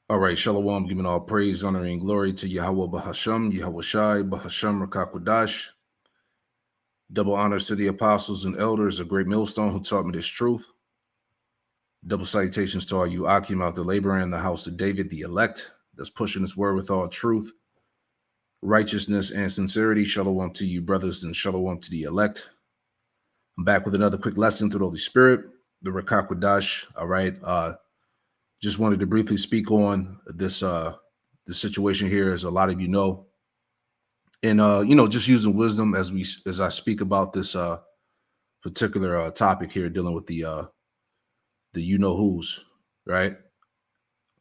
All right, Shalom, giving all praise, honor, and glory to Yahweh Bahasham, Yahweh Shai, Bahasham Rakakwadash. Double honors to the apostles and elders, a great millstone who taught me this truth. Double salutations to all you Akim out the labor in the house of David, the elect, that's pushing his word with all truth, righteousness, and sincerity. Shalom to you, brothers, and shalom to the elect. I'm back with another quick lesson through the Holy Spirit, the Rakakwadash. All right. Just wanted to briefly speak on this situation here, as a lot of you know, and just using wisdom as I speak about this particular topic here, dealing with the you know who's, right.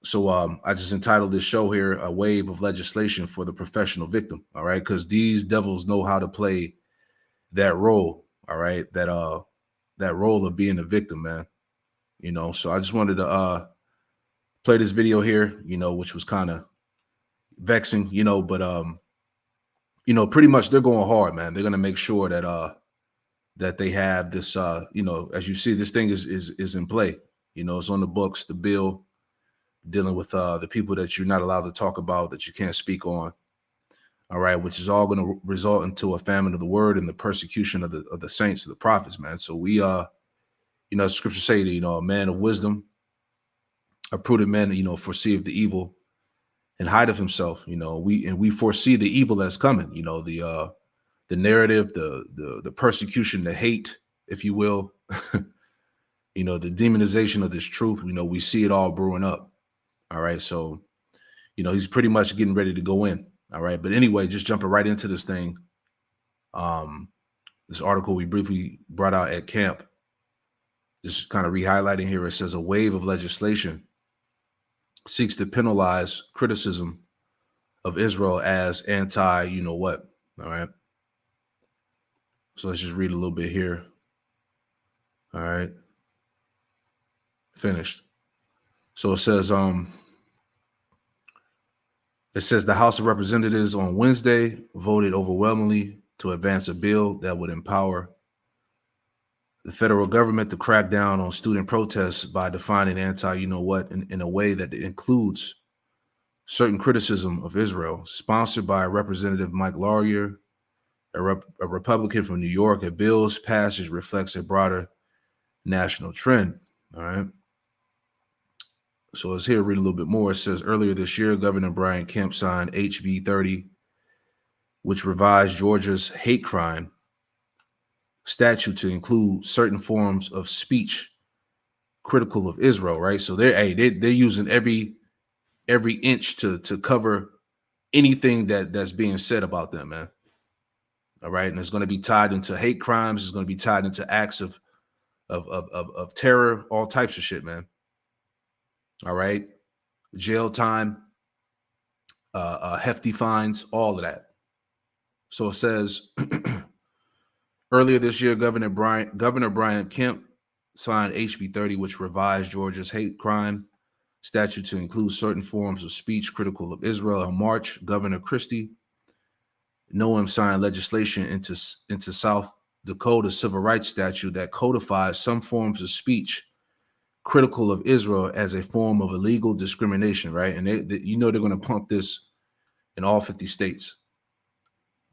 So I just entitled this show here "A Wave of Legislation for the Professional Victim." All right, because these devils know how to play that role. All right, that role of being a victim, man. So I just wanted to play this video here, which was kind of vexing, but pretty much they're going hard, man. They're gonna make sure that they have this, as you see, this thing is in play. It's on the books, the bill dealing with the people that you're not allowed to talk about, that you can't speak on. All right, which is all going to result into a famine of the word and the persecution of the saints, of the prophets, man. So we scriptures say that, a man of wisdom, a prudent man, foreseeth the evil and hideth himself. We foresee the evil that's coming. The narrative, the persecution, the hate, if you will, the demonization of this truth. We see it all brewing up. All right, so he's pretty much getting ready to go in. All right, but anyway, just jumping right into this thing. This article we briefly brought out at camp, just kind of re-highlighting here. It says a wave of legislation seeks to penalize criticism of Israel as anti, what. All right. So let's just read a little bit here. All right. Finished. So it says the House of Representatives on Wednesday voted overwhelmingly to advance a bill that would empower the federal government to crack down on student protests by defining anti-you-know-what in a way that includes certain criticism of Israel, sponsored by Representative Mike Laurier, a Republican from New York. A bill's passage reflects a broader national trend. All right. So let's read a little bit more. It says earlier this year, Governor Brian Kemp signed HB 30, which revised Georgia's hate crime statute to include certain forms of speech critical of Israel. Right. So they're using every inch to cover anything that's being said about them, man. All right. And it's going to be tied into hate crimes. It's going to be tied into acts of terror, all types of shit, man. All right. Jail time, hefty fines, all of that. So it says earlier this year, Governor Brian Kemp signed HB 30, which revised Georgia's hate crime statute to include certain forms of speech critical of Israel. In March, Governor Christie Noem signed legislation into South Dakota civil rights statute that codifies some forms of speech critical of Israel as a form of illegal discrimination, right? And they're going to pump this in all 50 states.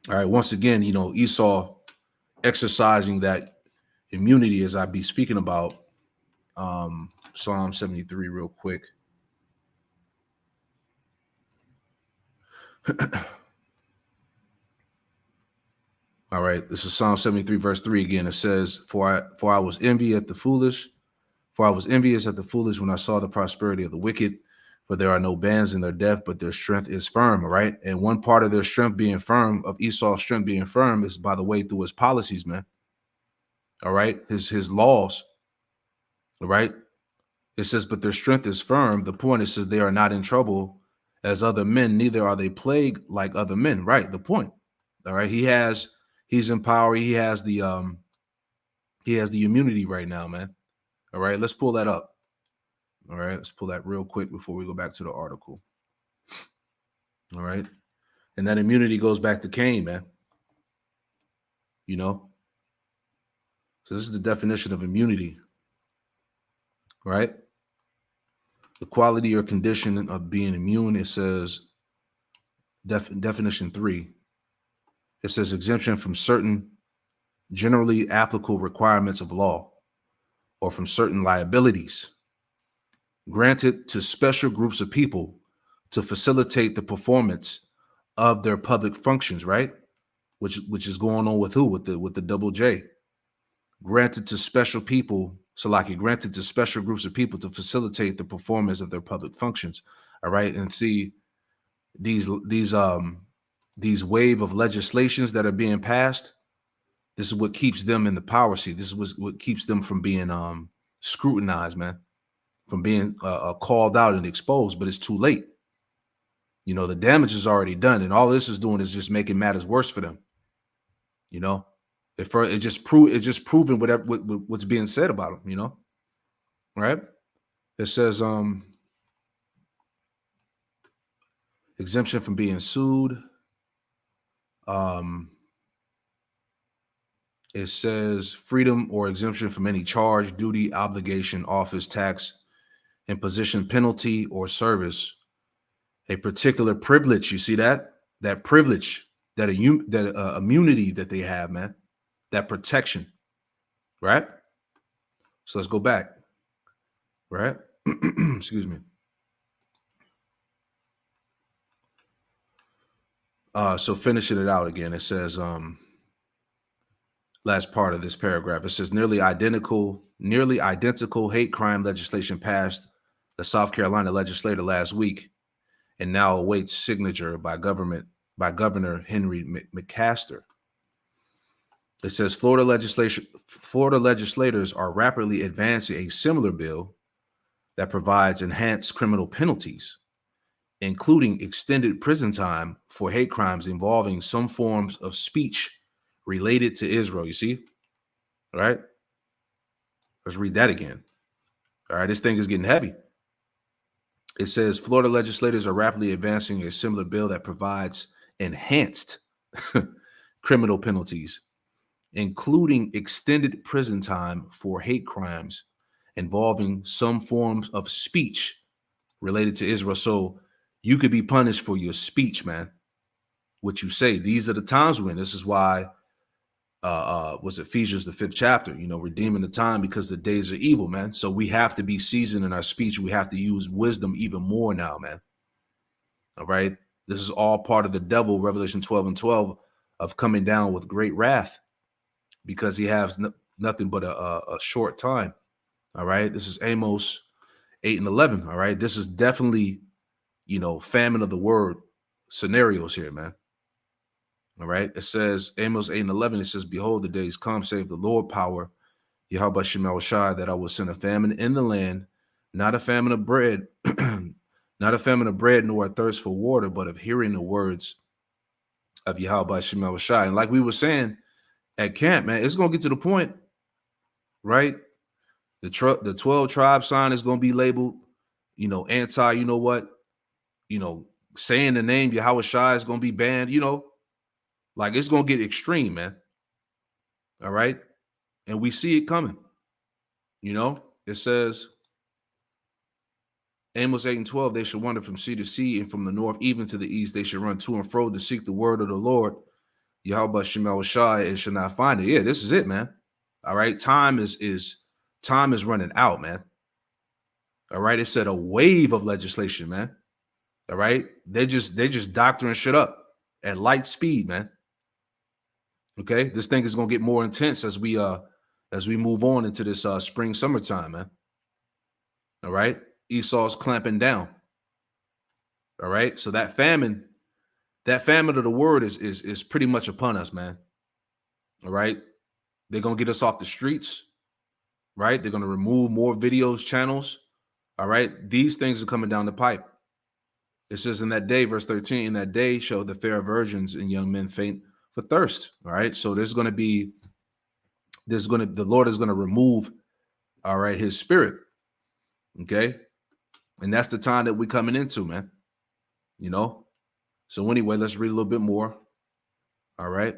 All right. Once again, Esau exercising that immunity, as I be speaking about Psalm 73 real quick. All right. This is Psalm 73 verse 3 again. It says, for I was envious at the foolish when I saw the prosperity of the wicked, for there are no bands in their death, but their strength is firm. All right. And one part of their strength being firm, of Esau's strength being firm, is, by the way, through his policies, man. All right. His laws. All right. It says, but their strength is firm. The point, it says, they are not in trouble as other men, neither are they plagued like other men. Right. The point. All right. He's in power. He has the immunity right now, man. All right. Let's pull that up. All right. Let's pull that real quick before we go back to the article. All right. And that immunity goes back to Cain, man. You know? So this is the definition of immunity, right? The quality or condition of being immune, it says, definition 3, it says exemption from certain generally applicable requirements of law or from certain liabilities granted to special groups of people to facilitate the performance of their public functions, right? Which is going on with who? With the double J. Granted to special people, granted to special groups of people to facilitate the performance of their public functions. All right. And see these wave of legislations that are being passed. This is what keeps them in the power seat. This is what keeps them from being scrutinized, man, from being called out and exposed. But it's too late. You know, the damage is already done, and all this is doing is just making matters worse for them. You know, it just proving what's being said about them. You know, right? It says exemption from being sued. It says freedom or exemption from any charge, duty, obligation, office, tax, imposition, penalty, or service. A particular privilege. You see that privilege, that immunity that they have, man, that protection, right? So let's go back, right? Excuse me. So finishing it out again, it says, last part of this paragraph, it says nearly identical hate crime legislation passed the South Carolina legislature last week and now awaits signature by Governor Henry McMaster. It says Florida legislators are rapidly advancing a similar bill that provides enhanced criminal penalties, including extended prison time for hate crimes involving some forms of speech related to Israel. You see? All right. Let's read that again. All right. This thing is getting heavy. It says Florida legislators are rapidly advancing a similar bill that provides enhanced criminal penalties, including extended prison time for hate crimes involving some forms of speech related to Israel. So you could be punished for your speech, man. What you say. These are the times we're in. This is why was Ephesians the 5th chapter, you know, redeeming the time because the days are evil, man. So we have to be seasoned in our speech. We have to use wisdom even more now, man. All right. This is all part of the devil, Revelation 12:12, of coming down with great wrath because he has nothing but a short time. All right. This is Amos 8:11. All right. This is definitely, you know, famine of the word scenarios here, man. All right. It says Amos 8:11. It says, behold, the days come, save the Lord power, Yahweh Shemel Shai, that I will send a famine in the land, not a famine of bread, not a famine of bread, nor a thirst for water, but of hearing the words of Yahweh Shemel Shai. And like we were saying at camp, man, it's going to get to the point, right? The 12 tribe sign is going to be labeled, you know, anti, you know what, you know, saying the name Yahweh Shai is going to be banned, you know. Like it's going to get extreme, man. All right. And we see it coming. You know, it says Amos 8:12, they should wander from sea to sea and from the north even to the east. They should run to and fro to seek the word of the Lord, Yahweh Shemel Shai, and should not find it. Yeah, this is it, man. All right. Time is running out, man. All right. It said a wave of legislation, man. All right. They just doctoring shit up at light speed, man. Okay, this thing is gonna get more intense as we move on into this spring summertime, man. All right, Esau's clamping down. All right, so that famine of the word is pretty much upon us, man. All right, they're gonna get us off the streets. Right, they're gonna remove more videos channels. All right, these things are coming down the pipe. It says in that day, verse 13, in that day shall the fair virgins and young men faint for thirst. All right. So the Lord is going to remove, all right, his spirit. Okay. And that's the time that we're coming into, man. You know, So anyway, let's read a little bit more. All right.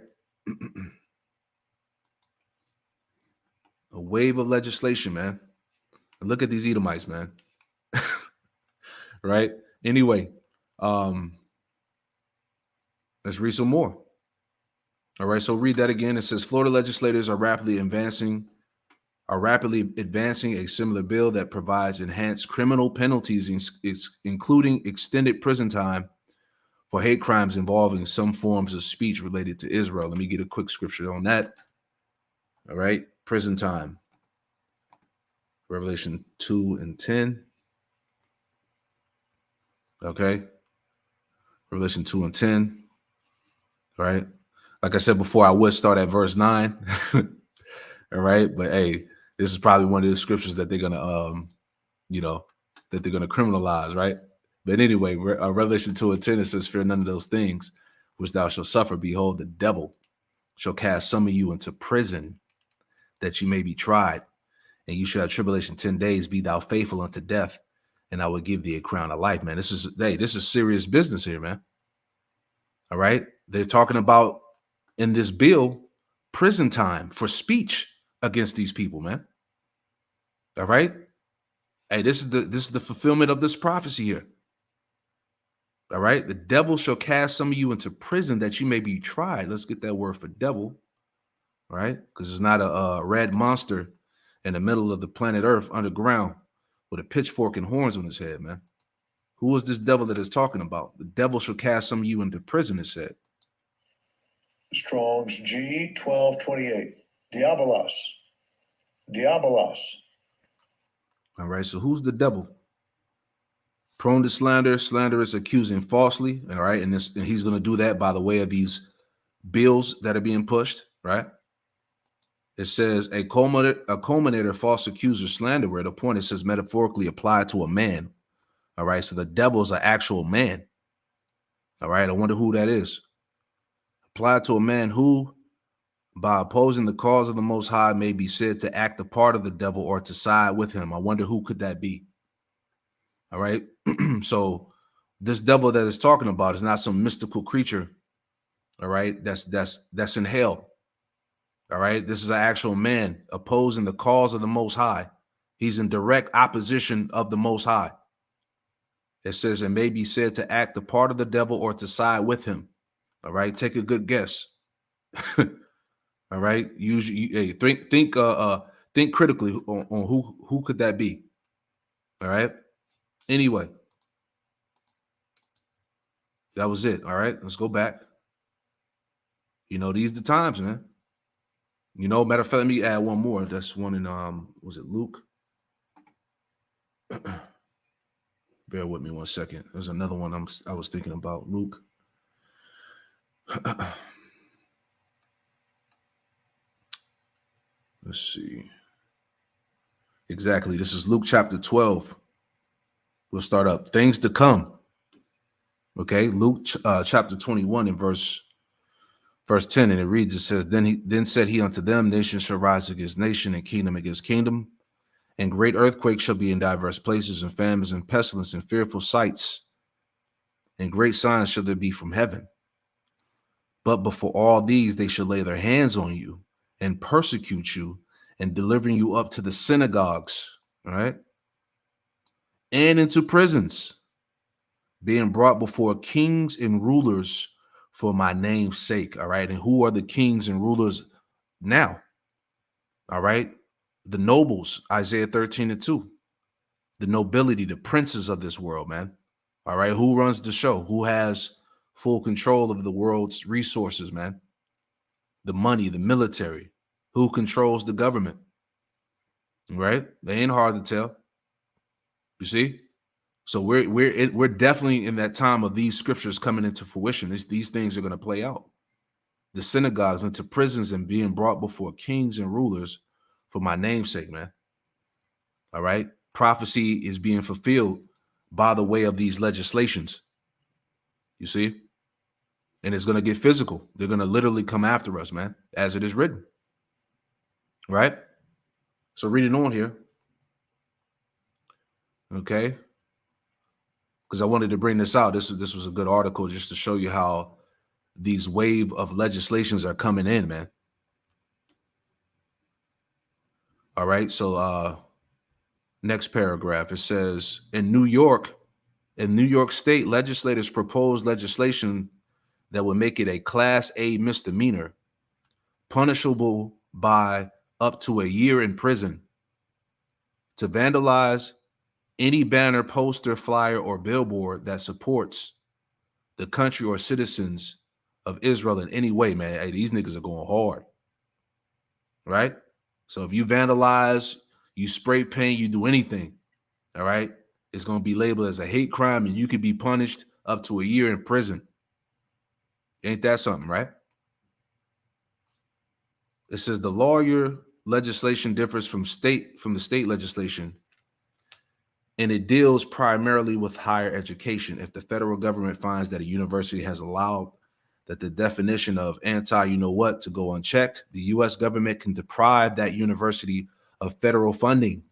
A wave of legislation, man. And look at these Edomites, man. Right? Anyway, let's read some more. All right, so read that again. It says Florida legislators are rapidly advancing a similar bill that provides enhanced criminal penalties, including extended prison time for hate crimes involving some forms of speech related to Israel. Let me get a quick scripture on that. All right, prison time. Revelation 2:10. Okay, Revelation 2:10. All right. Like I said before, I would start at verse 9. All right. But hey, this is probably one of the scriptures that they're gonna that they're gonna criminalize, right? But anyway, Revelation 2:10, it says, "Fear none of those things which thou shalt suffer. Behold, the devil shall cast some of you into prison, that you may be tried, and you shall have tribulation 10 days. Be thou faithful unto death, and I will give thee a crown of life." Man, this is serious business here, man. All right. They're talking about in this bill prison time for speech against these people, man. All right. Hey, this is the fulfillment of this prophecy here. All right. The devil shall cast some of you into prison that you may be tried. Let's get that word for devil. Right. Because it's not a red monster in the middle of the planet Earth underground with a pitchfork and horns on his head, man. Who is this devil that is talking about? The devil shall cast some of you into prison, it said. Strong's G 1228. Diabolos. Diabolos. All right. So who's the devil? Prone to slander, slanderous, accusing falsely. All right. And he's going to do that by the way of these bills that are being pushed. Right. It says a culminator, false accuser, slanderer. The point, it says metaphorically applied to a man. All right. So the devil is an actual man. All right. I wonder who that is. Applied to a man who, by opposing the cause of the Most High, may be said to act the part of the devil or to side with him. I wonder who could that be. All right. So this devil that is talking about is not some mystical creature. All right. That's in hell. All right. This is an actual man opposing the cause of the Most High. He's in direct opposition of the Most High. It says it may be said to act the part of the devil or to side with him. All right. Take a good guess. All right. Usually, think critically on who could that be. All right. Anyway, that was it. All right. Let's go back. These are the times, man. Matter of fact, let me add one more. That's one in was it Luke? Bear with me 1 second. There's another one I was thinking about. Luke. Let's see. Exactly. This is Luke chapter 12. We'll start up. Things to come. Okay. Luke chapter 21 and verse 10, and it reads, it says, Then said he unto them, Nation shall rise against nation, and kingdom against kingdom, and great earthquakes shall be in diverse places, and famines and pestilence and fearful sights, and great signs shall there be from heaven. But before all these they shall lay their hands on you, and persecute you, and delivering you up to the synagogues, all right, and into prisons, being brought before kings and rulers for my name's sake. All right. And who are the kings and rulers now? All right. The nobles, Isaiah 13:2. The nobility, the princes of this world, man. All right. Who runs the show? Who has full control of the world's resources, man? The money, the military. Who controls the government? Right? They ain't hard to tell. You see? So we're definitely in that time of these scriptures coming into fruition. These things are going to play out. The synagogues into prisons and being brought before kings and rulers for my name's sake, man. All right. Prophecy is being fulfilled by the way of these legislations. You see? And it's going to get physical. They're going to literally come after us, man, as it is written. Right? So reading on here. Okay. because I wanted to bring this out. This was a good article just to show you how these wave of legislations are coming in, man. All right. So next paragraph, it says in New York State, legislators proposed legislation that would make it a Class A misdemeanor, punishable by up to a year in prison, to vandalize any banner, poster, flyer, or billboard that supports the country or citizens of Israel in any way, man. Hey, these niggas are going hard, right? So if you vandalize, you spray paint, you do anything, all right, it's going to be labeled as a hate crime, and you could be punished up to a year in prison. Ain't that something, right? It says the lawyer legislation differs from the state legislation, and it deals primarily with higher education. If the federal government finds that a university has allowed that the definition of anti-you-know-what to go unchecked, the U.S. government can deprive that university of federal funding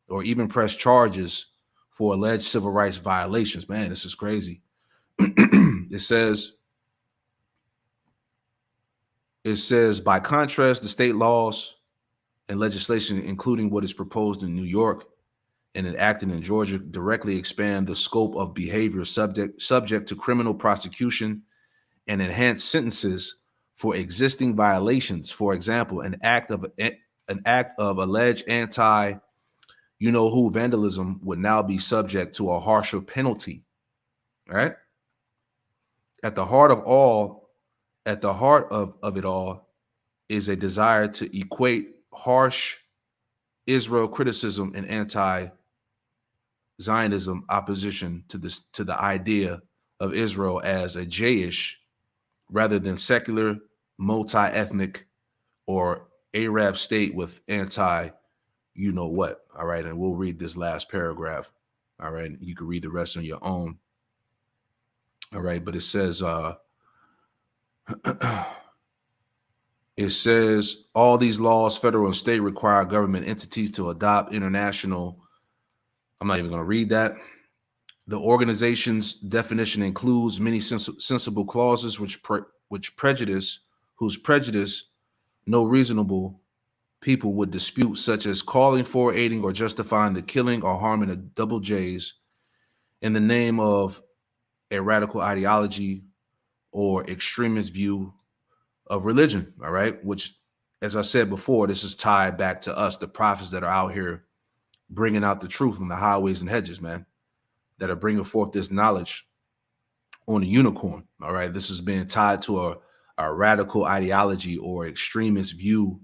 or even press charges for alleged civil rights violations. Man, this is crazy. It says, by contrast, the state laws and legislation, including what is proposed in New York and enacted in Georgia, directly expand the scope of behavior subject to criminal prosecution and enhance sentences for existing violations. For example, an act of alleged anti-you-know-who vandalism would now be subject to a harsher penalty. Right? At the heart of it all is a desire to equate harsh Israel criticism and anti-Zionism opposition to the idea of Israel as a Jewish rather than secular, multi-ethnic, or Arab state with anti-you-know-what. All right, and we'll read this last paragraph. All right, you can read the rest on your own. All right, but it says, all these laws, federal and state, require government entities to adopt international. I'm not even going to read that. The organization's definition includes many sensible clauses whose prejudice no reasonable people would dispute, such as calling for, aiding, or justifying the killing or harming of double J's in the name of a radical ideology or extremist view of religion. All right, which, as I said before, this is tied back to us, the prophets that are out here bringing out the truth on the highways and hedges, man, that are bringing forth this knowledge on the unicorn. All right, this is being tied to a radical ideology or extremist view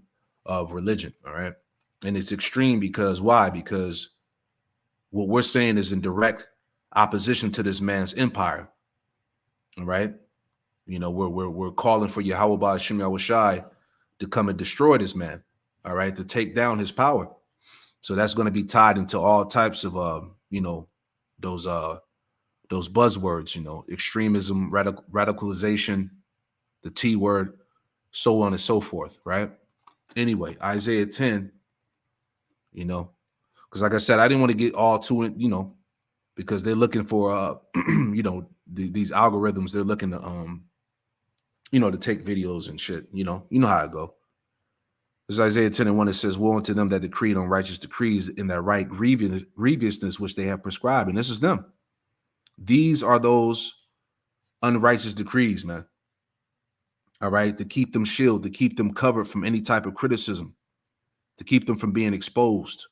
of religion. All right, and it's extreme because why? Because what we're saying is in direct opposition to this man's empire. All right, you know, we're calling for Yahweh Ba'ashem Yahushai to come and destroy this man. All right, to take down his power. So that's going to be tied into all types of those buzzwords, extremism, radicalization, the T word, so on and so forth, right? Anyway, Isaiah 10, because like I said, I didn't want to get all to it, because they're looking for, these algorithms, they're looking to, to take videos and shit, you know how it go. There's Isaiah 10 and 1, it says, woe unto them that decreed unrighteous decrees in that right grievousness which they have prescribed. And this is them. These are those unrighteous decrees, man. All right, to keep them shielded, to keep them covered from any type of criticism, to keep them from being exposed,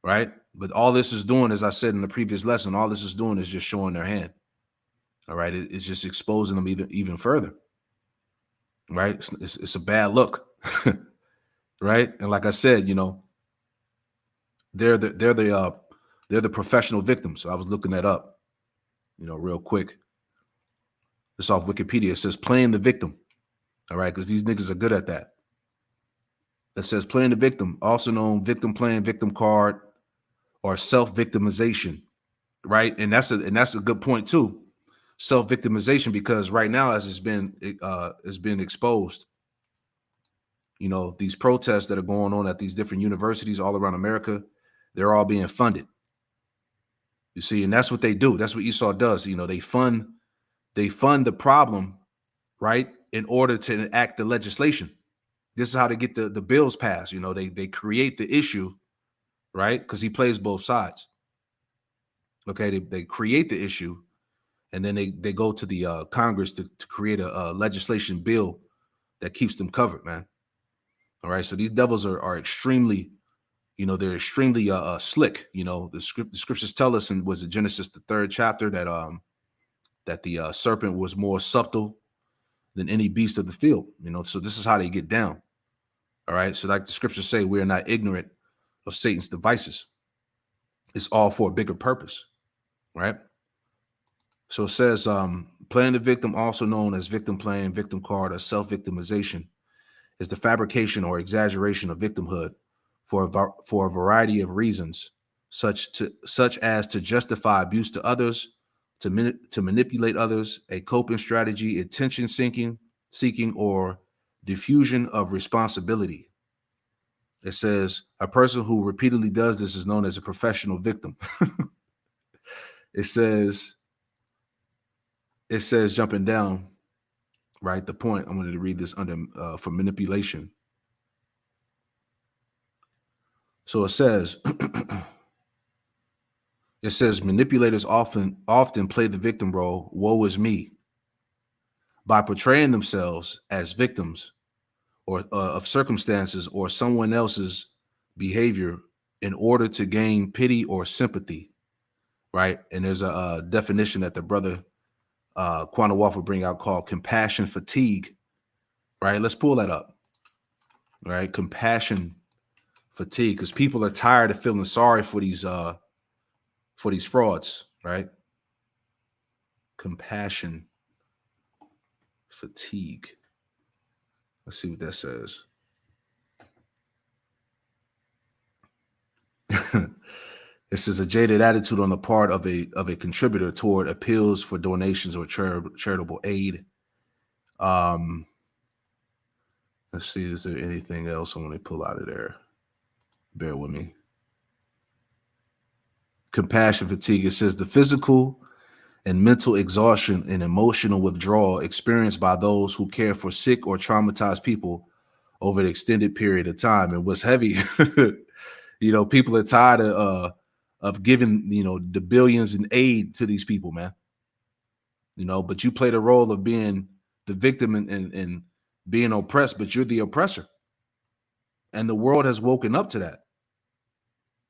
right? But all this is doing, as I said in the previous lesson, all this is doing is just showing their hand. All right, it's just exposing them even further, right? It's a bad look, right? And like I said, they're the professional victims. So I was looking that up, real quick. It's off Wikipedia. It says playing the victim. All right, because these niggas are good at that. That says playing the victim, also known victim playing, victim card, or self-victimization, right? And that's a good point too. Self-victimization, because right now, as it's been exposed, these protests that are going on at these different universities all around America, they're all being funded. You see, and that's what they do. That's what Esau does. You know, they fund the problem, right, in order to enact the legislation. This is how they get the bills passed. You know, they create the issue, right? Because he plays both sides. Okay, they create the issue, and then they go to the Congress to create a legislation bill that keeps them covered, man. All right, so these devils are extremely, you know, they're extremely slick. You know, the scriptures tell us in was it Genesis the 3rd chapter that the serpent was more subtle than any beast of the field. You know, so this is how they get down. All right, so like the scriptures say, we are not ignorant of Satan's devices. It's all for a bigger purpose, right? So it says, playing the victim, also known as victim playing, victim card, or self-victimization, is the fabrication or exaggeration of victimhood for a variety of reasons, such as to justify abuse to others, to manipulate others, a coping strategy, attention seeking, or diffusion of responsibility. It says a person who repeatedly does this is known as a professional victim. It says jumping down, right? The point, I'm going to read this under for manipulation. So it says manipulators often play the victim role, woe is me, by portraying themselves as victims or of circumstances or someone else's behavior in order to gain pity or sympathy, right? And there's a definition that the brother Quanah Wolf will bring out called compassion fatigue, right? Let's pull that up, right? Compassion fatigue, because people are tired of feeling sorry for these frauds, right? Compassion fatigue. Let's see what that says. It says a jaded attitude on the part of a contributor toward appeals for donations or charitable aid. Let's see, is there anything else I want to pull out of there? Bear with me. Compassion fatigue. It says the physical and mental exhaustion and emotional withdrawal experienced by those who care for sick or traumatized people over an extended period of time. And what's heavy, you know, people are tired of giving, you know, the billions in aid to these people, man. You know, but you play the role of being the victim and being oppressed, but you're the oppressor. And the world has woken up to that.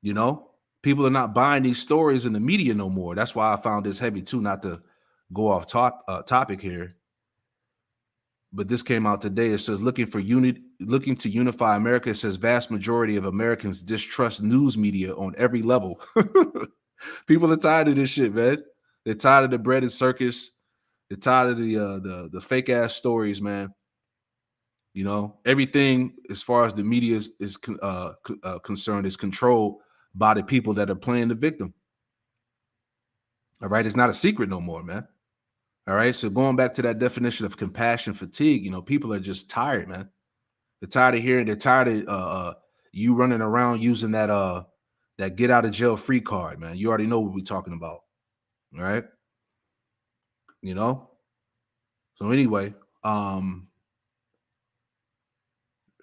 You know, people are not buying these stories in the media no more. That's why I found this heavy too, not to go off topic here. But this came out today. It says looking to unify America. It says vast majority of Americans distrust news media on every level. People are tired of this shit, man. They're tired of the bread and circus. They're tired of the fake ass stories, man. You know, everything as far as the media is concerned is controlled by the people that are playing the victim. All right, it's not a secret no more, man. All right, so going back to that definition of compassion fatigue, you know, people are just tired, man. They're tired of hearing. They're tired of you running around using that get out of jail free card, man. You already know what we're talking about, all right? You know. So anyway,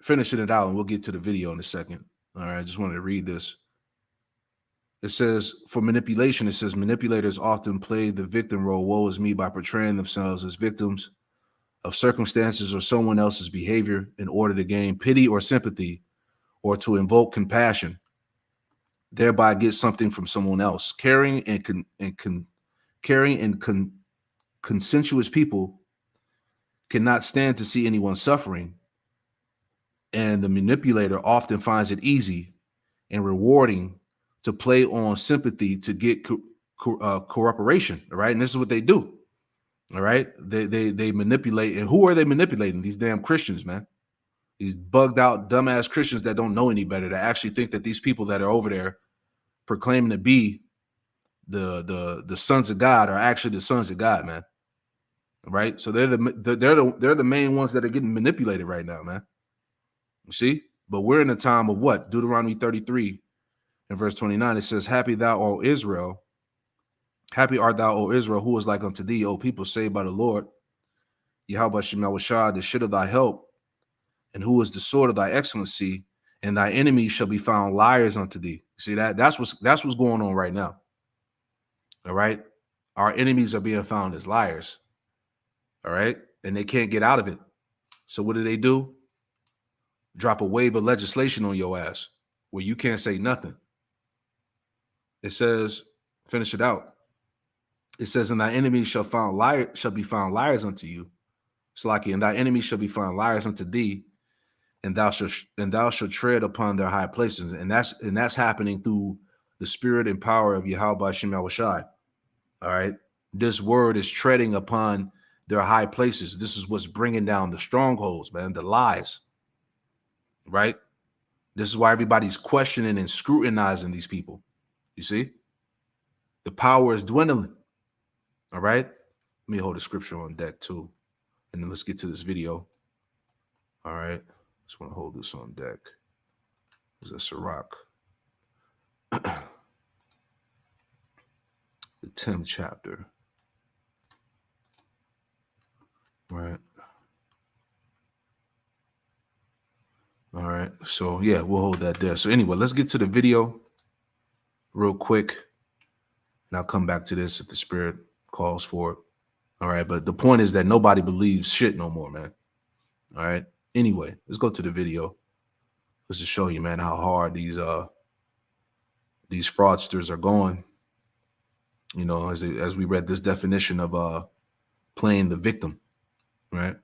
finishing it out, and we'll get to the video in a second. All right, I just wanted to read this. It says, for manipulation, it says manipulators often play the victim role, woe is me, by portraying themselves as victims of circumstances or someone else's behavior in order to gain pity or sympathy or to invoke compassion, thereby get something from someone else. Caring and consensuous people cannot stand to see anyone suffering, and the manipulator often finds it easy and rewarding to play on sympathy to get cooperation. All right, and this is what they do. All right, they manipulate, and who are they manipulating? These damn Christians, man. These bugged out, dumbass Christians that don't know any better, that actually think that these people that are over there proclaiming to be the sons of God are actually the sons of God, man. All right, so they're the main ones that are getting manipulated right now, man. You see, but we're in a time of what? Deuteronomy 33 and verse 29. It says, "Happy thou, O Israel, Happy art thou, O Israel, who is like unto thee, O people saved by the Lord. Yahweh Shem Yahushua, the shit of thy help, and who is the sword of thy excellency, and thy enemies shall be found liars unto thee. See that? That's what's going on right now. All right. Our enemies are being found as liars. All right. And they can't get out of it. So what do? Drop a wave of legislation on your ass where you can't say nothing. It says, finish it out. It says, and thy enemies shall be found liars unto you. Slaki, and thy enemies shall be found liars unto thee, and thou shalt tread upon their high places. And that's happening through the spirit and power of Yahweh Shem Yahushai. All right. This word is treading upon their high places. This is what's bringing down the strongholds, man, the lies. Right. This is why everybody's questioning and scrutinizing these people. You see, the power is dwindling. All right. Let me hold the scripture on deck too. And then let's get to this video. All right. Just want to hold this on deck. Is that Sirach? The 10th chapter. Right. All right. So yeah, we'll hold that there. So anyway, let's get to the video real quick. And I'll come back to this if the spirit calls for it. All right. But the point is that nobody believes shit no more, man. All right. Anyway, let's go to the video. Let's just show you, man, how hard these fraudsters are going. You know, as we read this definition of playing the victim, right?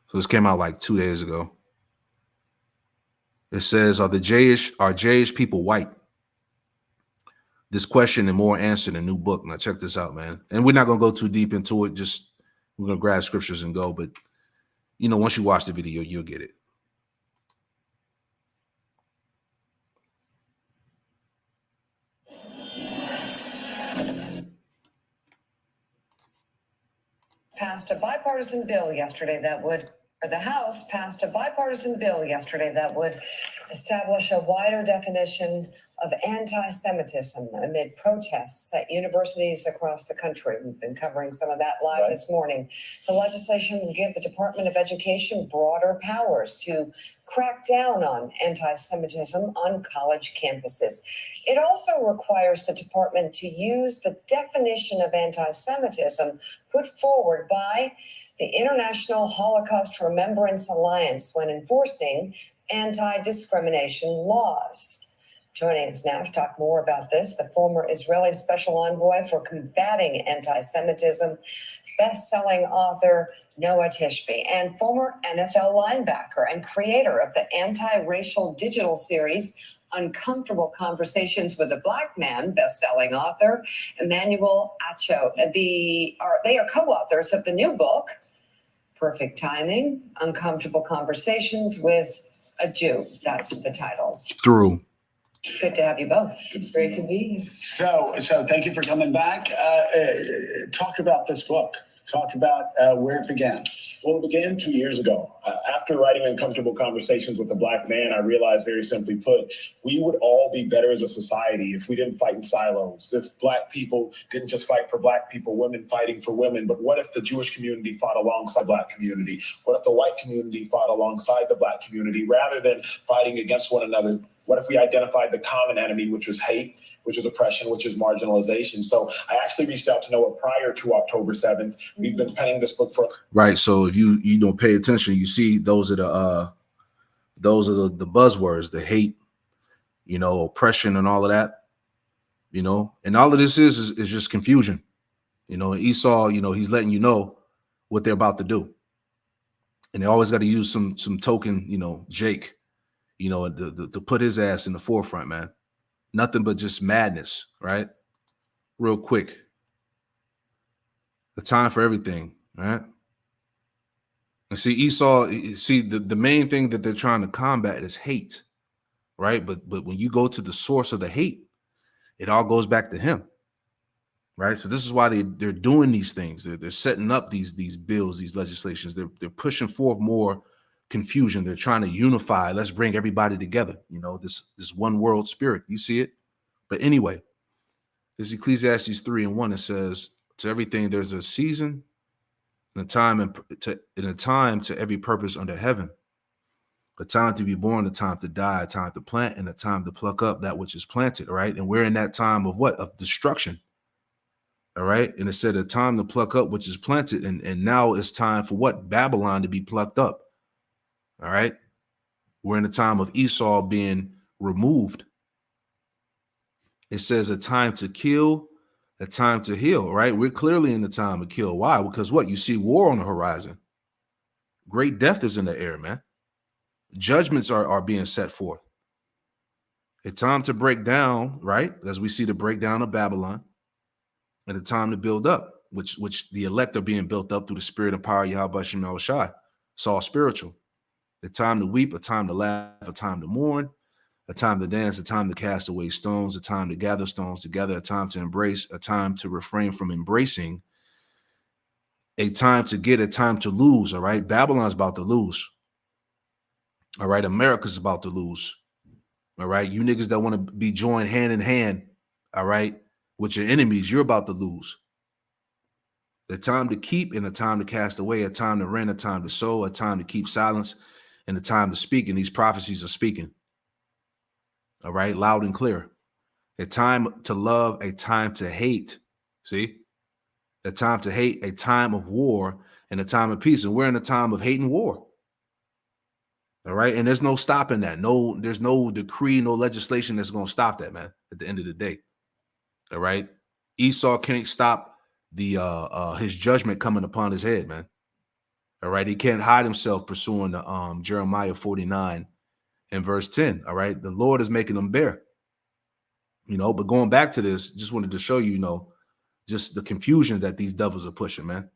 So this came out like 2 days ago. It says, are Jewish people white? This question and more answered in a new book. Now check this out, man. And we're not gonna go too deep into it. Just we're gonna grab scriptures and go. But you know, once you watch the video, you'll get it. Passed a bipartisan bill yesterday that would, or the House passed a bipartisan bill yesterday that would establish a wider definition of anti-Semitism amid protests at universities across the country. We've been covering some of that live this morning. The legislation will give the Department of Education broader powers to crack down on anti-Semitism on college campuses. It also requires the department to use the definition of anti-Semitism put forward by the International Holocaust Remembrance Alliance when enforcing anti-discrimination laws. Joining us now to talk more about this, the former Israeli Special Envoy for Combating Anti-Semitism, best-selling author Noah Tishby, and former NFL linebacker and creator of the anti-racial digital series Uncomfortable Conversations with a Black Man, best-selling author Emmanuel Acho. They are co-authors of the new book, Perfect Timing, Uncomfortable Conversations with a Jew. That's the title. Through. Good to have you both. Great to be here. So thank you for coming back. Talk about this book. Talk about where it began. Well, it began 2 years ago. After writing Uncomfortable Conversations with a Black Man, I realized, very simply put, we would all be better as a society if we didn't fight in silos. If Black people didn't just fight for Black people, women fighting for women, but what if the Jewish community fought alongside the Black community? What if the white community fought alongside the Black community rather than fighting against one another? What if we identified the common enemy, which was hate, which is oppression, which is marginalization? So I actually reached out to Noah prior to October 7th. We've been penning this book for... Right. So if you don't pay attention, you see those are the buzzwords, the hate, you know, oppression and all of that, you know, and all of this is just confusion. You know, Esau, you know, he's letting you know what they're about to do. And they always got to use some token, you know, Jake, you know, to put his ass in the forefront, man. Nothing but just madness, right? Real quick. The time for everything, right? And see, Esau, the main thing that they're trying to combat is hate, right? But when you go to the source of the hate, it all goes back to him, right? So this is why they're doing these things. They're setting up these bills, these legislations. They're pushing forth more confusion. They're trying to unify. Let's bring everybody together. You know, this one world spirit. You see it. But anyway, This is Ecclesiastes 3:1. It says, to everything there's a season and a time to every purpose under heaven. A time to be born, a time to die, a time to plant, and a time to pluck up that which is planted. All right. And we're in that time of what? Of destruction. All right. And it said a time to pluck up which is planted. And now it's time for what? Babylon to be plucked up. All right. We're in the time of Esau being removed. It says a time to kill, a time to heal, right? We're clearly in the time to kill. Why? Because what? You see war on the horizon. Great death is in the air, man. Judgments are being set forth. A time to break down, right? As we see the breakdown of Babylon, and a time to build up, which the elect are being built up through the spirit and power of Yahweh Shem Yahushai. It's all spiritual. A time to weep, a time to laugh, a time to mourn, a time to dance, a time to cast away stones, a time to gather stones together, a time to embrace, a time to refrain from embracing, a time to get, a time to lose, all right? Babylon's about to lose, all right? America's about to lose, all right? You niggas that want to be joined hand in hand, all right, with your enemies, you're about to lose. A time to keep and a time to cast away, a time to rent, a time to sow, a time to keep silence, and a time to speak, and these prophecies are speaking, all right, loud and clear. A time to love, a time to hate. See? A time to hate, a time of war, and a time of peace. And we're in a time of hate and war. All right. And there's no stopping that. There's no decree, no legislation that's going to stop that, man, at the end of the day. All right. Esau can't stop the his judgment coming upon his head, man. All right. He can't hide himself pursuing the Jeremiah 49 and verse 10. All right. The Lord is making them bear. But going back to this, just wanted to show you, just the confusion that these devils are pushing, man.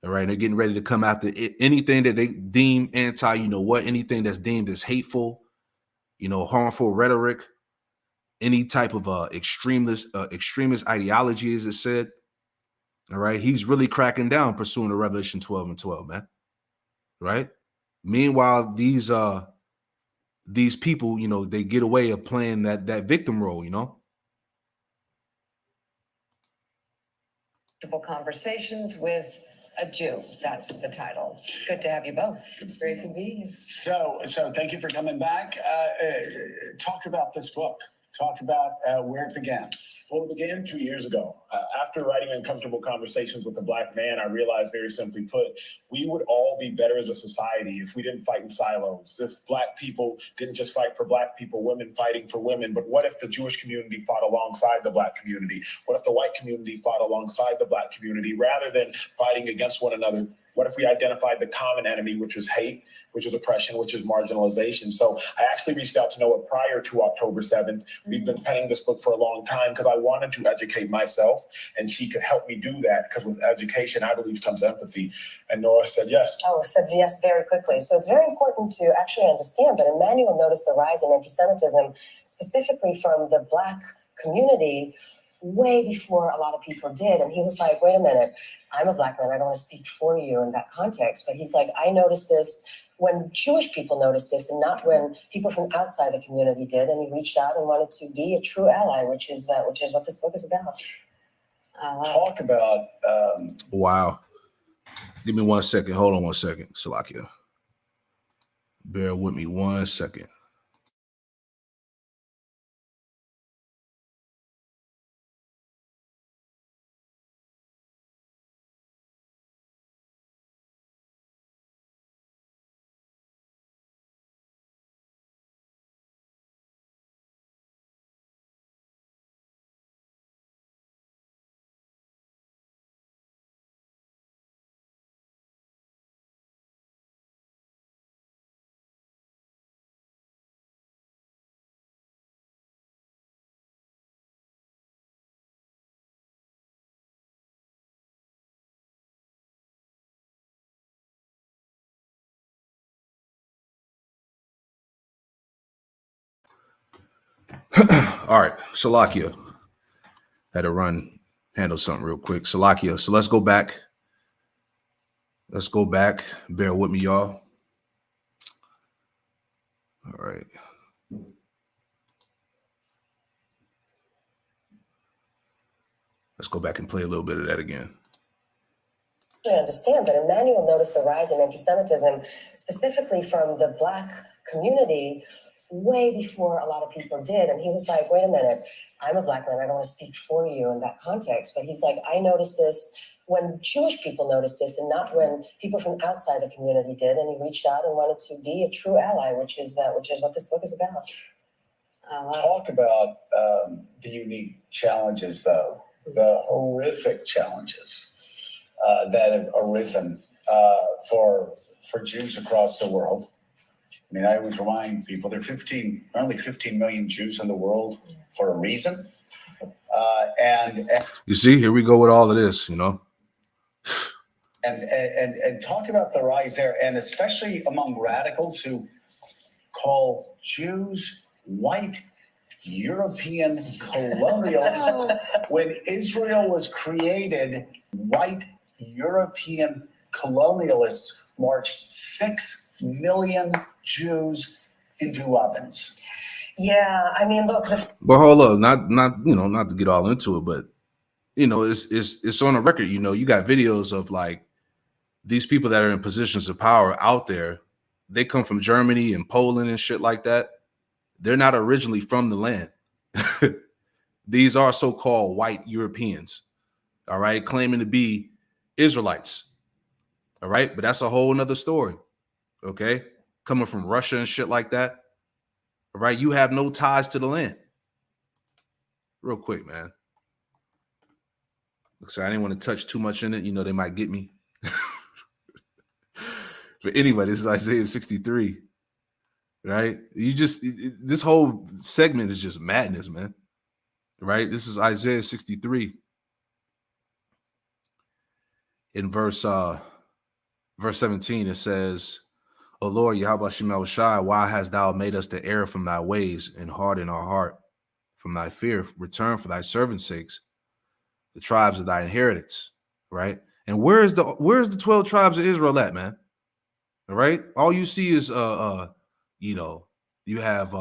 All right. They're getting ready to come after anything that they deem anything that's deemed as hateful, harmful rhetoric, any type of extremist ideology, as it said. All right. He's really cracking down, pursuing the Revelation 12:12, man. Right. Meanwhile, these people, they get away of playing that victim role, Conversations with a Jew. That's the title. Good to have you both. Great to be here. So thank you for coming back. Talk about this book. Talk about where it began. Well, it began 2 years ago. After writing Uncomfortable Conversations with a Black Man, I realized, very simply put, we would all be better as a society if we didn't fight in silos. If Black people didn't just fight for Black people, women fighting for women. But what if the Jewish community fought alongside the Black community? What if the white community fought alongside the Black community rather than fighting against one another? What if we identified the common enemy, which was hate, which is oppression, which is marginalization? So I actually reached out to Noah prior to October 7th. We've been penning this book for a long time because I wanted to educate myself, and she could help me do that, because with education, I believe, comes empathy. And Noah said yes. Oh, said yes very quickly. So it's very important to actually understand that Emmanuel noticed the rise in anti-Semitism, specifically from the Black community, way before a lot of people did. And he was like, wait a minute, I'm a Black man. I don't want to speak for you in that context. But he's like, I noticed this when Jewish people noticed this and not when people from outside the community did. And he reached out and wanted to be a true ally, which is what this book is about. Talk about... Wow. Give me 1 second. Hold on 1 second, Salakia. Bear with me 1 second. All right, Salakia. Had to handle something real quick. Salakia. So let's go back. Bear with me, y'all. All right. Let's go back and play a little bit of that again. I understand that Emmanuel noticed the rise in anti-Semitism, specifically from the Black community, way before a lot of people did. And he was like, wait a minute, I'm a Black man. I don't want to speak for you in that context. But he's like, I noticed this when Jewish people noticed this and not when people from outside the community did. And he reached out and wanted to be a true ally, which is what this book is about. Talk about the unique challenges, though, the horrific challenges that have arisen for Jews across the world. I mean, I always remind people there are only 15 million Jews in the world for a reason. And You see, here we go with all of this, you know. And talk about the rise there, and especially among radicals who call Jews white European colonialists. When Israel was created, white European colonialists marched 6 million Jews into ovens. Yeah, I mean, look. But hold up, not to get all into it, but you know, it's on the record. You know, you got videos of like these people that are in positions of power out there. They come from Germany and Poland and shit like that. They're not originally from the land. These are so-called white Europeans, all right, claiming to be Israelites, all right? But that's a whole nother story, okay? Coming from Russia and shit like that, all right? You have no ties to the land. Real quick, man. So I didn't want to touch too much in it. You know, they might get me. But anyway, this is Isaiah 63. Right? This whole segment is just madness, man. Right? This is Isaiah 63. In verse 17, it says, O Lord, Yahweh Shemel Shai, why hast thou made us to err from thy ways and harden our heart from thy fear? Return for thy servants' sakes, the tribes of thy inheritance. Right? And where's the 12 tribes of Israel at, man? All right. All you see is you know, you have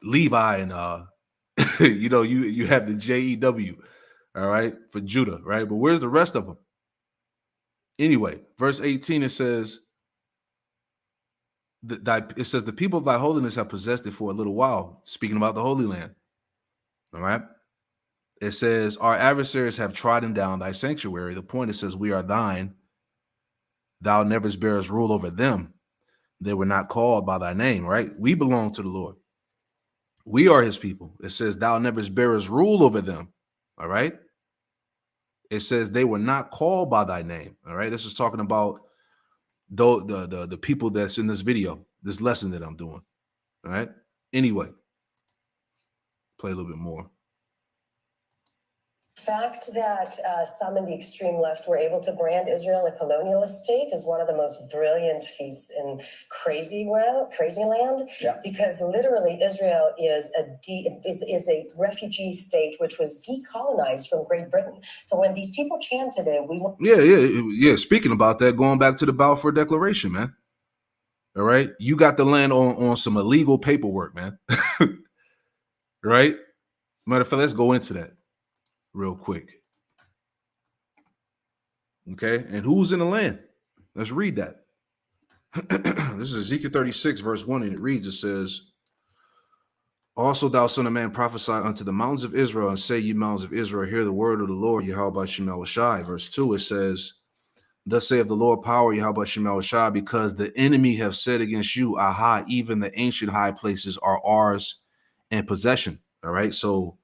Levi and you know, you have the JEW, all right, for Judah, right? But where's the rest of them? Anyway, verse 18, it says, the people of thy holiness have possessed it for a little while, speaking about the Holy Land. All right. It says, our adversaries have trodden down thy sanctuary. The point, it says, we are thine. Thou never bearest rule over them. They were not called by thy name, right? We belong to the Lord. We are his people. It says, thou never bearest rule over them. All right. It says they were not called by thy name. All right. This is talking about the people that's in this video, this lesson that I'm doing. All right. Anyway, play a little bit more. Fact that some in the extreme left were able to brand Israel a colonialist state is one of the most brilliant feats in crazy land. Yeah. Because literally Israel is a refugee state which was decolonized from Great Britain. So when these people chanted it, Yeah. Speaking about that, going back to the Balfour Declaration, man. All right, you got the land on some illegal paperwork, man. Right. Matter of fact, let's go into that real quick. Okay, and who's in the land? Let's read that. This is Ezekiel 36, verse 1, and it reads, it says, also thou son of man, prophesy unto the mountains of Israel, and say, ye mountains of Israel, hear the word of the Lord, Yahweh Shemel Shai. Verse 2, it says, thus saith the Lord power, Yahweh Shemel Shai, because the enemy have said against you, aha, even the ancient high places are ours and possession. All right, so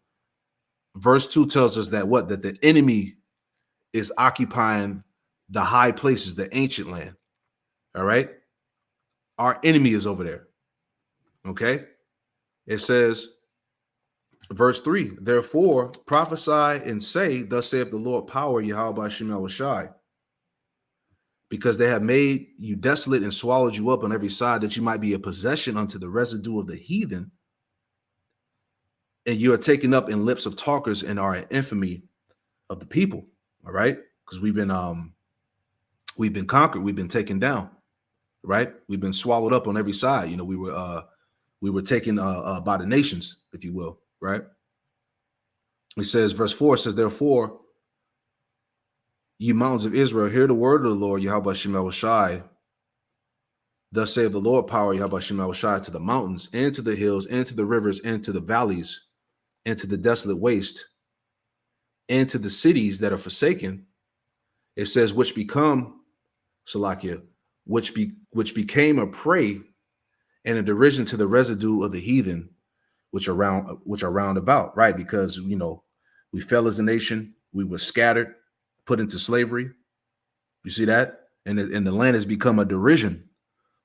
verse 2 tells us that what? That the enemy is occupying the high places, the ancient land. All right. Our enemy is over there. Okay. It says, verse 3, therefore prophesy and say, thus saith the Lord power, Yahweh Shemel Shai, because they have made you desolate and swallowed you up on every side, that you might be a possession unto the residue of the heathen. And you are taken up in lips of talkers and are an infamy of the people. All right. Because we've been conquered. We've been taken down. Right. We've been swallowed up on every side. You know, we were taken by the nations, if you will. Right. It says, verse 4 says, therefore, ye mountains of Israel, hear the word of the Lord, Yahweh Shem Shai. Thus saith the Lord, power Yahweh Shem Shai, to the mountains, and to the hills, and to the rivers, and to the valleys, and to the desolate waste, and to the cities that are forsaken. It says, which become, Salakia, which became a prey and a derision to the residue of the heathen, which are round about, right? Because, you know, we fell as a nation, we were scattered, put into slavery. You see that? And the land has become a derision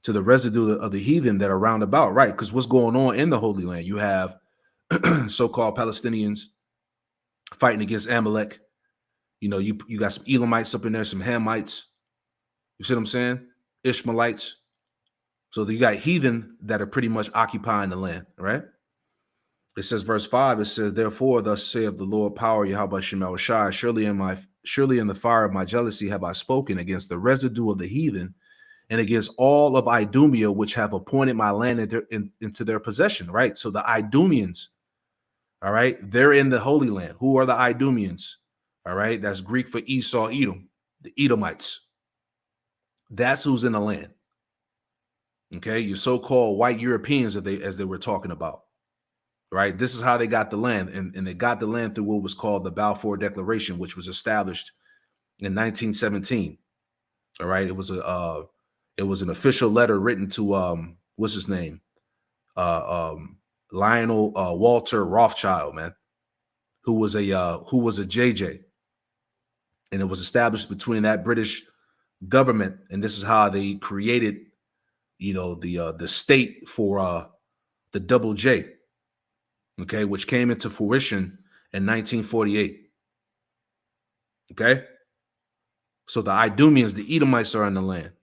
to the residue of the heathen that are round about, right? Because what's going on in the Holy Land? You have so-called Palestinians fighting against Amalek. You know, you got some Elamites up in there, some Hamites. You see what I'm saying? Ishmaelites. So you got heathen that are pretty much occupying the land, right? It says, verse 5, it says, therefore, thus saith the Lord, power Yahweh Shem Shai, surely in the fire of my jealousy have I spoken against the residue of the heathen, and against all of Idumea, which have appointed my land into their possession, right? So the Idumeans, all right, they're in the Holy Land. Who are the Idumeans? All right, that's Greek for Esau, Edom, the Edomites. That's who's in the land. Okay, your so-called white Europeans, as they were talking about, right? This is how they got the land, and they got the land through what was called the Balfour Declaration, which was established in 1917. All right, it was an official letter written to what's his name, Lionel Walter Rothschild, man, who was a JJ, and it was established between that British government, and this is how they created, you know, the state for the double J, okay, which came into fruition in 1948. Okay, so the Idumeans, the Edomites, are in the land.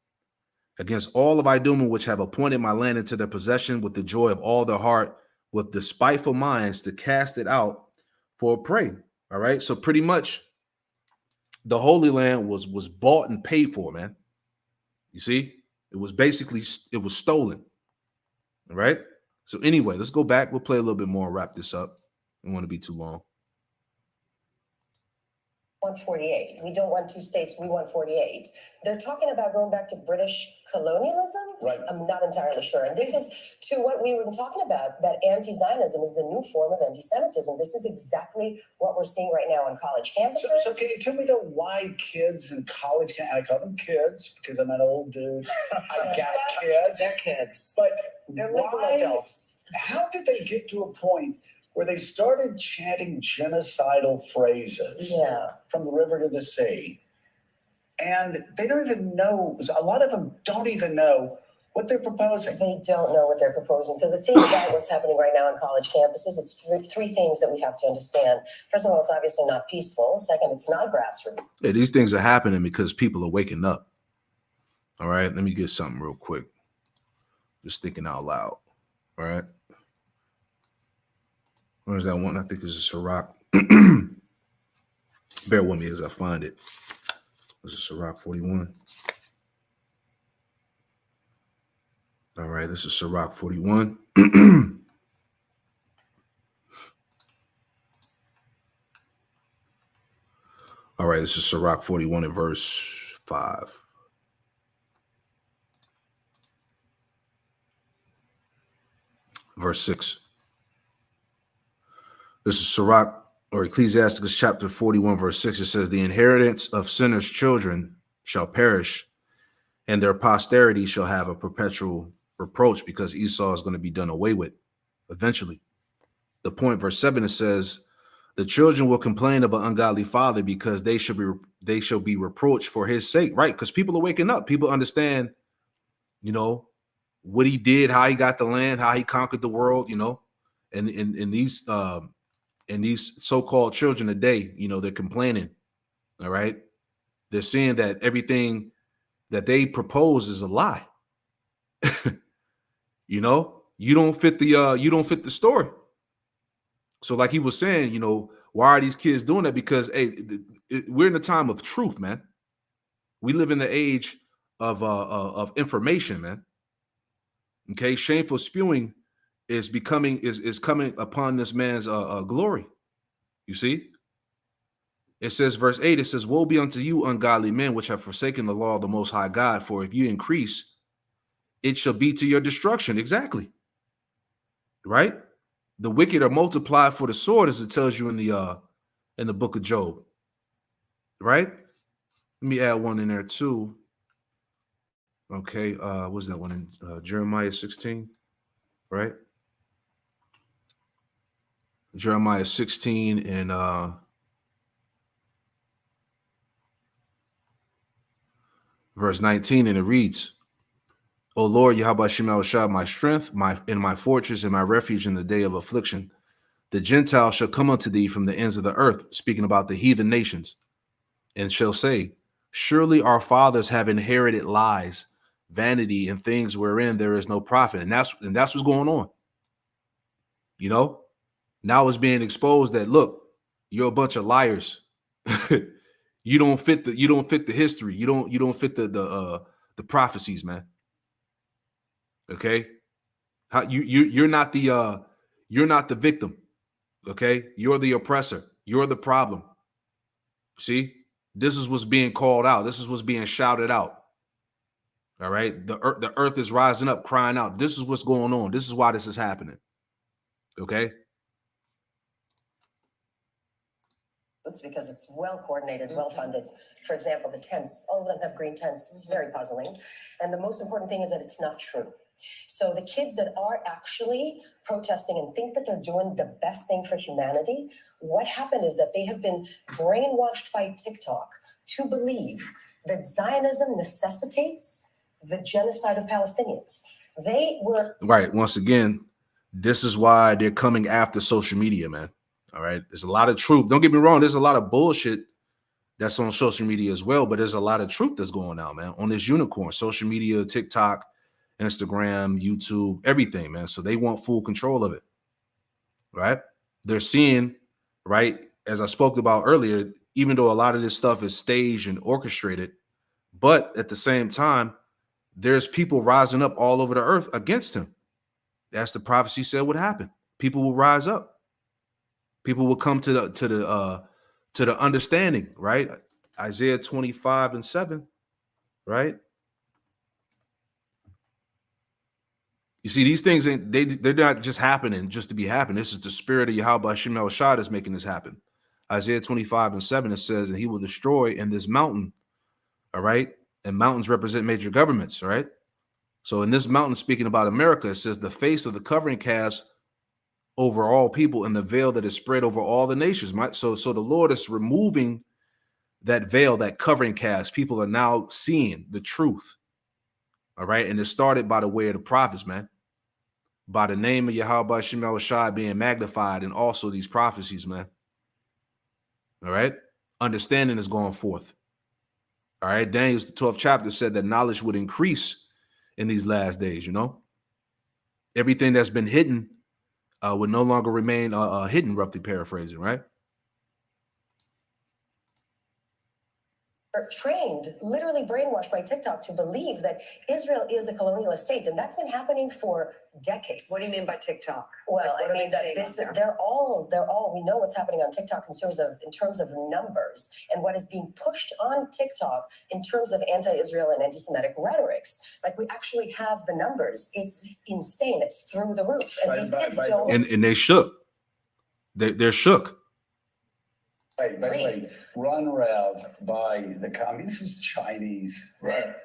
Against all of Idumea, which have appointed my land into their possession with the joy of all their heart, with despiteful minds to cast it out for a prey. All right, so pretty much the Holy Land was bought and paid for, man. You see, it was stolen. All right. So anyway, let's go back. We'll play a little bit more and wrap this up. I don't want to be too long. 148. We don't want 2 states. We want 48. They're talking about going back to British colonialism. Right. I'm not entirely sure. And this is to what we were talking about, that anti-Zionism is the new form of anti-Semitism. This is exactly what we're seeing right now on college campuses. So can you tell me though why kids in college and I call them kids because I'm an old dude. I got kids. They're kids. But They're legal why? adults. How did they get to a point where they started chanting genocidal phrases from the river to the sea? And they don't even know, a lot of them don't even know what they're proposing. They don't know what they're proposing. So the thing about what's happening right now on college campuses, it's three things that we have to understand. First of all, it's obviously not peaceful. Second, it's not grassroots. Yeah, these things are happening because people are waking up. All right, let me get something real quick. Just thinking out loud. All right. Where's that one? I think it's a Sirach. Bear with me as I find it. This is Sirach 41. All right, this is Sirach 41. All right, this is Sirach 41 and verse 5. Verse 6. This is Sirach or Ecclesiasticus chapter 41, verse 6. It says, the inheritance of sinners' children shall perish, and their posterity shall have a perpetual reproach, because Esau is going to be done away with eventually. The point, verse 7, it says, the children will complain of an ungodly father because they shall be reproached for his sake, right? Because people are waking up. People understand, you know, what he did, how he got the land, how he conquered the world, you know, and these so-called children today, you know, they're complaining. All right. They're saying that everything that they propose is a lie. You know, you don't fit the story. So like he was saying, you know, why are these kids doing that? Because hey, we're in a time of truth, man. We live in the age of information, man. Okay, shameful spewing is coming upon this man's glory. You see? It says, verse 8, it says, woe be unto you, ungodly men, which have forsaken the law of the Most High God, for if you increase, it shall be to your destruction. Exactly. Right? The wicked are multiplied for the sword, as it tells you in the book of Job. Right? Let me add one in there too. Okay, what's that one in Jeremiah 16? Right? Jeremiah 16 and verse 19, and it reads, O Lord, Yahweh Shema Shah, my strength, my fortress, and my refuge in the day of affliction. The Gentiles shall come unto thee from the ends of the earth, speaking about the heathen nations, and shall say, surely our fathers have inherited lies, vanity, and things wherein there is no profit. And that's what's going on. You know, now it's being exposed that, look, you're a bunch of liars. You don't fit the history. You don't fit the prophecies, man. Okay. How you're not the victim. Okay. You're the oppressor. You're the problem. See, this is what's being called out. This is what's being shouted out. All right. The earth is rising up, crying out. This is what's going on. This is why this is happening. Okay. It's because it's well coordinated, well funded. For example, the tents, all of them have green tents. It's very puzzling. And the most important thing is that it's not true. So the kids that are actually protesting and think that they're doing the best thing for humanity, what happened is that they have been brainwashed by TikTok to believe that Zionism necessitates the genocide of Palestinians. They were right. Once again, this is why they're coming after social media, man. All right. There's a lot of truth. Don't get me wrong. There's a lot of bullshit that's on social media as well, but there's a lot of truth that's going out, man, on this unicorn, social media, TikTok, Instagram, YouTube, everything, man. So they want full control of it, right? They're seeing, right, as I spoke about earlier, even though a lot of this stuff is staged and orchestrated, but at the same time, there's people rising up all over the earth against him. That's the prophecy said would happen. People will rise up. People will come to the understanding, right? Isaiah 25:7, right? You see, these things they're not just happening just to be happening. This is the spirit of Yahweh Shem Shah that's making this happen. Isaiah 25:7, it says, and he will destroy in this mountain. All right. And mountains represent major governments. All right. So in this mountain, speaking about America, it says the face of the covering cast over all people and the veil that is spread over all the nations. So the Lord is removing that veil, that covering cast. People are now seeing the truth. All right. And it started by the way of the prophets, man. By the name of Yahweh Shem Shai being magnified, and also these prophecies, man. All right. Understanding is going forth. All right. Daniel's 12th chapter said that knowledge would increase in these last days, you know. Everything that's been hidden would no longer remain hidden, roughly paraphrasing, right? are trained, literally brainwashed by TikTok to believe that Israel is a colonialist state, and that's been happening for decades. What do you mean by TikTok? Well, Like, I mean that they're all we know what's happening on TikTok in terms of numbers and what is being pushed on TikTok in terms of anti-Israel and anti-Semitic rhetorics. Like, we actually have the numbers. It's insane. It's through the roof. And these kids don't. And they shook. They're shook. By the way, run Rev by the Communist Chinese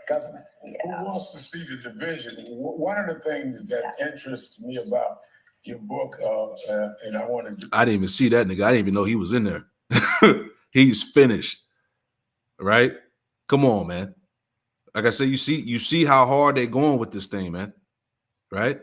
government. Who wants to see the division? One of the things that interests me about your book, and I wanted to... I didn't even see that nigga. I didn't even know he was in there. He's finished. Right? Come on, man. Like I said, you see how hard they're going with this thing, man. Right?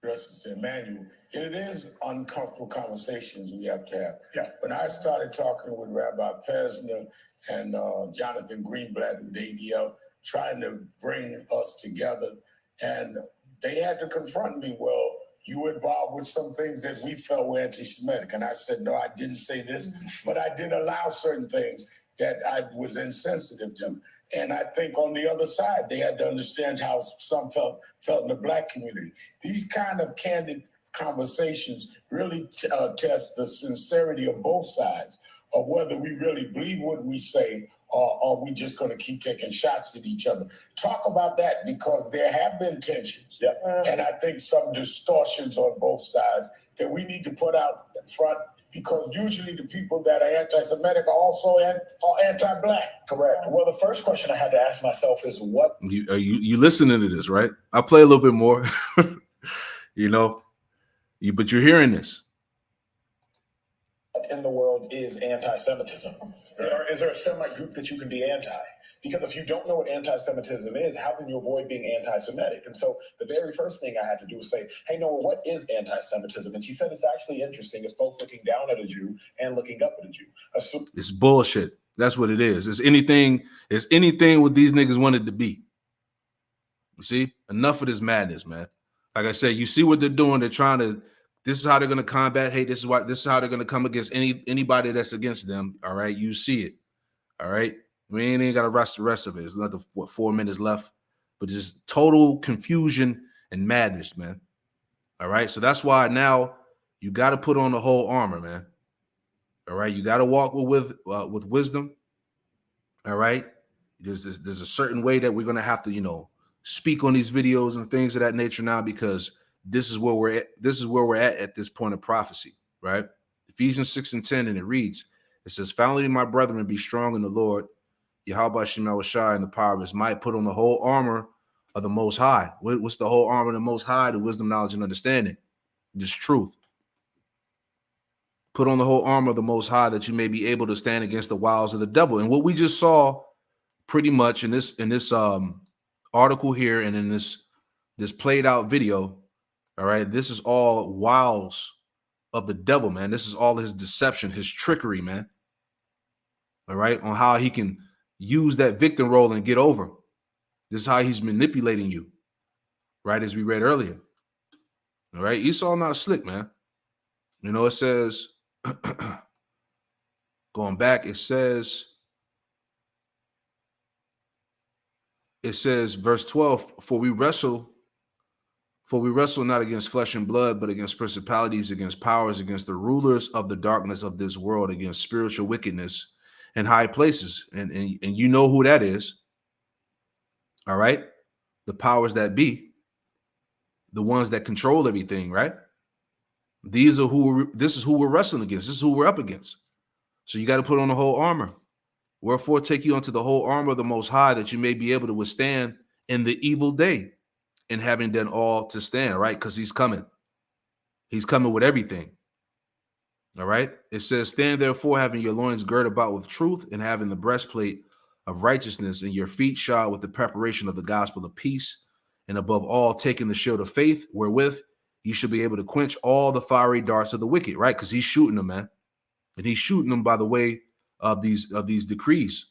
Addresses to Emmanuel. It is uncomfortable conversations we have to have. Yeah. When I started talking with Rabbi Pesner and Jonathan Greenblatt with ADL, trying to bring us together, and they had to confront me, well, you were involved with some things that we felt were anti-Semitic. And I said, no, I didn't say this, but I did allow certain things that I was insensitive to. And I think on the other side, they had to understand how some felt in the Black community. These kind of candid conversations really test the sincerity of both sides, of whether we really believe what we say, or are we just going to keep taking shots at each other. Talk about that, because there have been tensions, and I think some distortions on both sides that we need to put out front, because usually the people that are anti-Semitic are also anti-Black. Correct. Well, the first question I had to ask myself is, what You listening to this, right? I'll play a little bit more. But you're hearing this. in the world is anti-Semitism? Is there a Semite group that you can be anti? Because if you don't know what anti-Semitism is, how can you avoid being anti-Semitic? And so the very first thing I had to do was say, hey, Noah, what is anti-Semitism? And she said, it's actually interesting. It's both looking down at a Jew and looking up at a Jew. It's bullshit. That's what it is. It's anything what these niggas wanted to be. You see? Enough of this madness, man. Like I said, you see what they're doing. They're trying to, this is how they're going to combat hate. This is how they're going to come against anybody that's against them. All right. You see it. All right. We ain't got to rush the rest of it. There's another 4 minutes left, but just total confusion and madness, man. All right. So that's why now you got to put on the whole armor, man. All right. You got to walk with wisdom. All right. There's a certain way that we're going to have to, speak on these videos and things of that nature now, because this is where we're at. This is where we're at this point of prophecy, right? Ephesians 6:10, and it reads, it says, finally, my brethren, be strong in the Lord, Yahweh Shema Shai, in the power of his might, put on the whole armor of the Most High. What's the whole armor of the Most High? The wisdom, knowledge, and understanding. This truth. Put on the whole armor of the Most High, that you may be able to stand against the wiles of the devil. And what we just saw pretty much in this article here, and in this played out video, all right, this is all wiles of the devil, man. This is all his deception, his trickery, man. All right, on how he can use that victim role and get over. This is how he's manipulating you, right, as we read earlier. All right, Esau not slick, man. It says, going back, it says, verse 12, for we wrestle not against flesh and blood, but against principalities, against powers, against the rulers of the darkness of this world, against spiritual wickedness in high places. And you know who that is. All right. The powers that be, the ones that control everything, right? This is who we're wrestling against. This is who we're up against. So you got to put on the whole armor. Wherefore take you unto the whole armor of the Most High, that you may be able to withstand in the evil day, and having done all to stand, right? Because he's coming. He's coming with everything. All right. It says, stand therefore, having your loins girt about with truth, and having the breastplate of righteousness, and your feet shod with the preparation of the gospel of peace, and above all, taking the shield of faith, wherewith you should be able to quench all the fiery darts of the wicked, right? Because he's shooting them, man. And he's shooting them by the way of these decrees.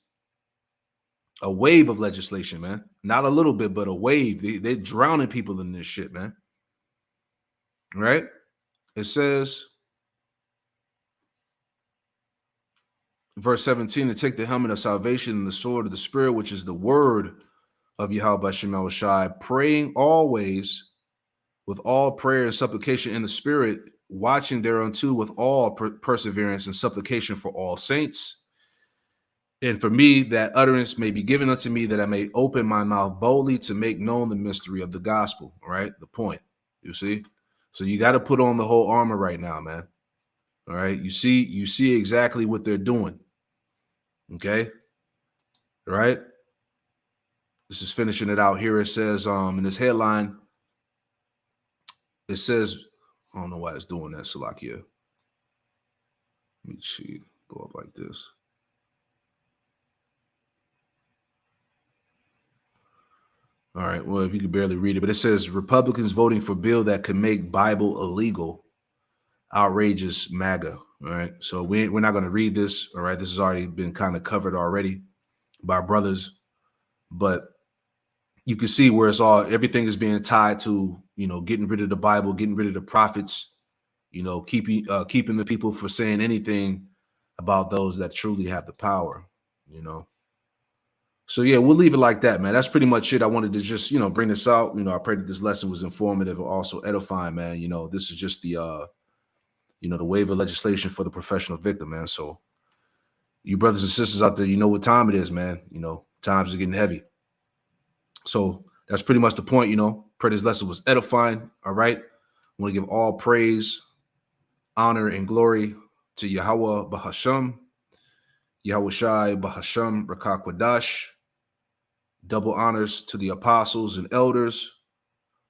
A wave of legislation, man. Not a little bit, but a wave. They're drowning people in this shit, man. Right? It says, verse 17, to take the helmet of salvation and the sword of the Spirit, which is the word of Yahweh Shema Shai, praying always with all prayer and supplication in the Spirit, watching thereunto with all perseverance and supplication for all saints. And for me, that utterance may be given unto me, that I may open my mouth boldly to make known the mystery of the gospel. Right? The point, you see? So you got to put on the whole armor right now, man. All right. You see exactly what they're doing. Okay. All right. This is finishing it out here. It says, in this headline, it says, I don't know why it's doing that, Salakia. Let me see. Go up like this. All right. Well, if you could barely read it, but it says Republicans voting for bill that could make Bible illegal. Outrageous MAGA. All right. So we're not going to read this. All right. This has already been kind of covered already by brothers, but you can see where everything is being tied to, getting rid of the Bible, getting rid of the prophets, keeping the people from saying anything about those that truly have the power, So yeah, we'll leave it like that, man. That's pretty much it. I wanted to just, bring this out. I pray that this lesson was informative and also edifying, man. This is just the the waiver legislation for the professional victim, man. So you brothers and sisters out there, you know what time it is, man. Times are getting heavy. So that's pretty much the point, Pray this lesson was edifying. All right. I want to give all praise, honor, and glory to Yahweh Bahasham, Yahweh Shai Bahasham Rakakwadash. Double honors to the apostles and elders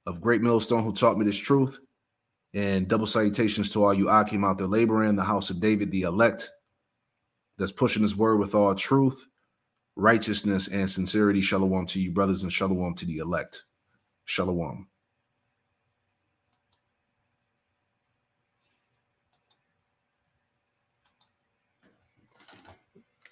of Great Millstone who taught me this truth. And double salutations to all you Akim out there laboring, the house of David, the elect, that's pushing his word with all truth, righteousness, and sincerity. Shalom to you, brothers, and shalom to the elect. Shalom.